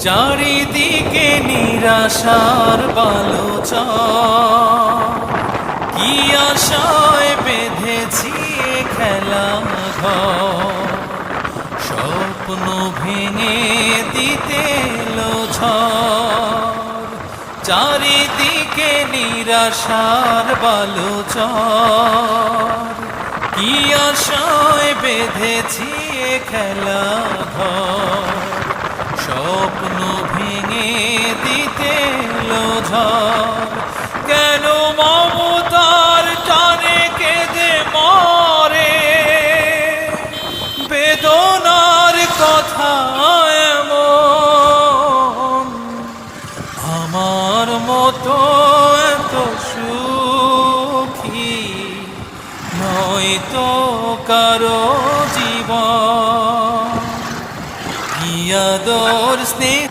চারিদিকে নিরাশার বালোচন, কি আশায় বেঁধেছি এ খেলা ঘর, স্বপ্ন ভেঙে দিতে এলো ঝড়। চারিদিকে নিরাশার বালোচন, কি আশায় বেঁধেছি এ খেলা ঘর, স্বপ্ন ভেঙে দিতে এলো ঝড়। কেন মমতার টানে কেঁদে মরে, বেদনার কথা এমন, আমার মতো এত সুখী নয়তো কারো জীবন। কি আদর স্নেহ